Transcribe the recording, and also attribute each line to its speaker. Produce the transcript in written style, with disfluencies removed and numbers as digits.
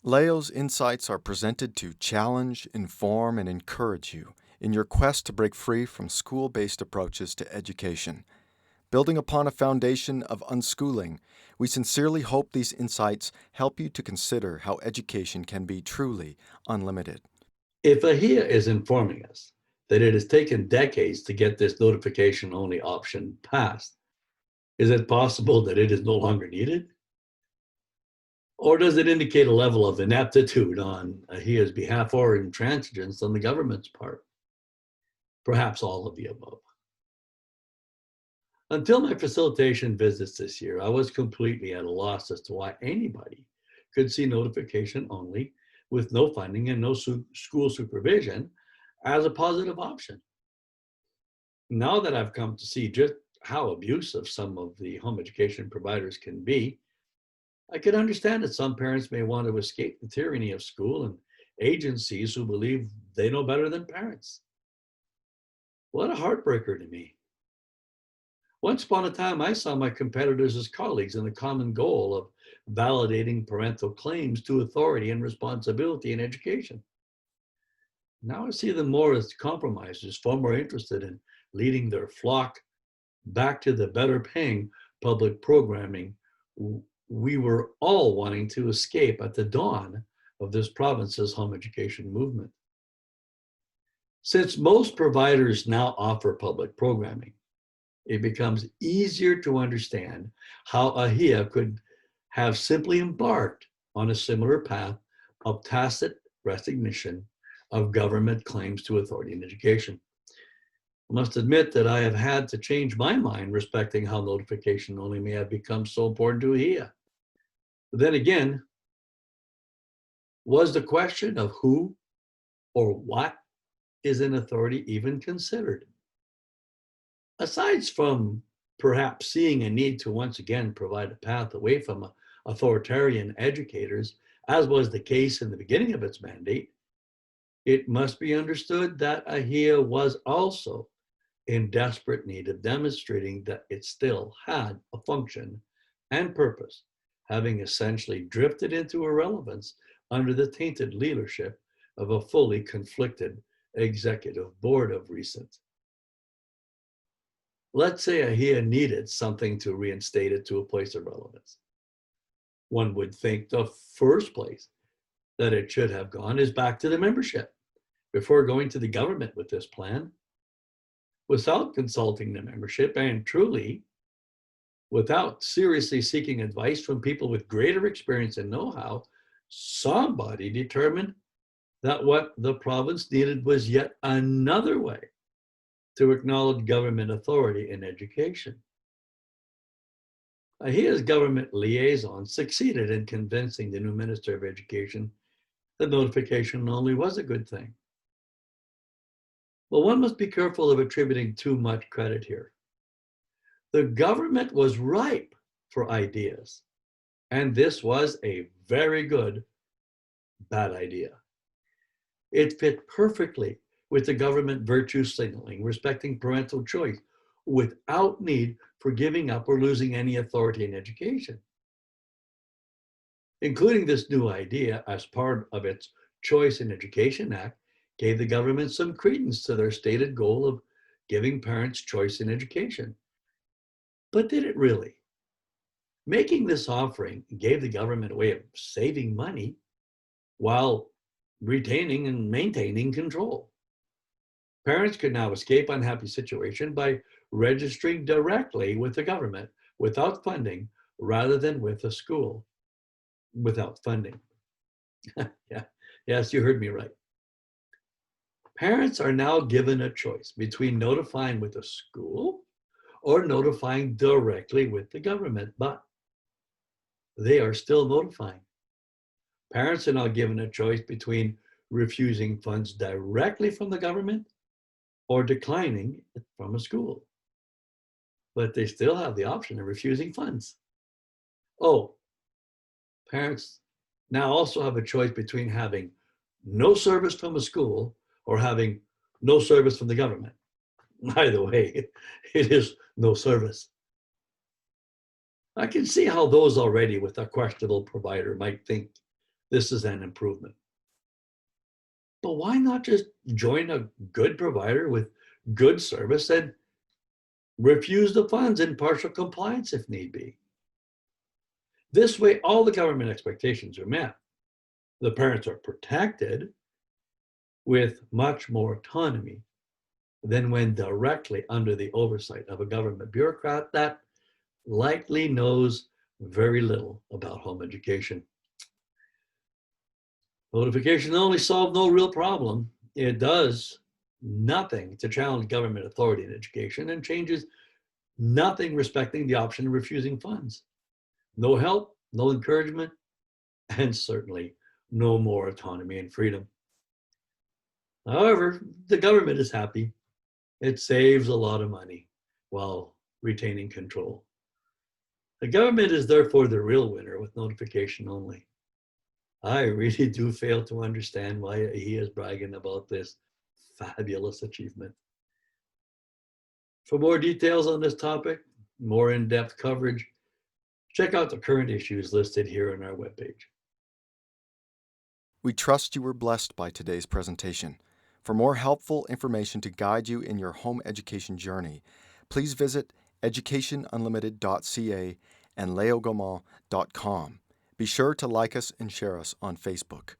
Speaker 1: Leo's insights are presented to challenge, inform, and encourage you in your quest to break free from school-based approaches to education. Building upon a foundation of unschooling, we sincerely hope these insights help you to consider how education can be truly unlimited.
Speaker 2: If AHEA is informing us that it has taken decades to get this notification only option passed, is it possible that it is no longer needed? Or does it indicate a level of ineptitude on AHEA's behalf or intransigence on the government's part? Perhaps all of the above. Until my facilitation visits this year, I was completely at a loss as to why anybody could see notification only with no funding and no school supervision as a positive option. Now that I've come to see just how abusive some of the home education providers can be, I can understand that some parents may want to escape the tyranny of school and agencies who believe they know better than parents. What a heartbreaker to me. Once upon a time, I saw my competitors as colleagues in the common goal of validating parental claims to authority and responsibility in education. Now I see them more as compromisers, far more interested in leading their flock back to the better paying public programming we were all wanting to escape at the dawn of this province's home education movement. Since most providers now offer public programming, it becomes easier to understand how AHEA could have simply embarked on a similar path of tacit recognition of government claims to authority in education. I must admit that I have had to change my mind respecting how notification only may have become so important to AHEA. But then again, was the question of who or what is an authority even considered? Aside from perhaps seeing a need to once again provide a path away from authoritarian educators, as was the case in the beginning of its mandate, it must be understood that AHEA was also in desperate need of demonstrating that it still had a function and purpose, having essentially drifted into irrelevance under the tainted leadership of a fully conflicted executive board of recent. Let's say AHEA needed something to reinstate it to a place of relevance. One would think the first place that it should have gone is back to the membership before going to the government with this plan. Without consulting the membership and truly without seriously seeking advice from people with greater experience and know-how, somebody determined that what the province needed was yet another way to acknowledge government authority in education. AHEA's government liaison succeeded in convincing the new Minister of Education that notification only was a good thing. But one must be careful of attributing too much credit here. The government was ripe for ideas, and this was a very good bad idea. It fit perfectly with the government virtue signaling, respecting parental choice, without need for giving up or losing any authority in education. Including this new idea as part of its Choice in Education Act gave the government some credence to their stated goal of giving parents choice in education. But did it really? Making this offering gave the government a way of saving money while retaining and maintaining control. Parents could now escape unhappy situation by registering directly with the government without funding rather than with a school without funding. Yeah, yes, you heard me right. Parents are now given a choice between notifying with a school or notifying directly with the government, but they are still notifying. Parents are now given a choice between refusing funds directly from the government or declining it from a school. But they still have the option of refusing funds. Oh, parents now also have a choice between having no service from a school or having no service from the government. Either way, it is no service. I can see how those already with a questionable provider might think this is an improvement. But why not just join a good provider with good service and refuse the funds in partial compliance if need be? This way, all the government expectations are met. The parents are protected with much more autonomy than when directly under the oversight of a government bureaucrat that likely knows very little about home education. Notification only solves no real problem. It does nothing to challenge government authority in education and changes nothing respecting the option of refusing funds. No help, no encouragement, and certainly no more autonomy and freedom. However, the government is happy. It saves a lot of money while retaining control. The government is therefore the real winner with notification only. I really do fail to understand why he is bragging about this fabulous achievement. For more details on this topic, more in-depth coverage, check out the current issues listed here on our webpage.
Speaker 1: We trust you were blessed by today's presentation. For more helpful information to guide you in your home education journey, please visit educationunlimited.ca and leogaumont.com. Be sure to like us and share us on Facebook.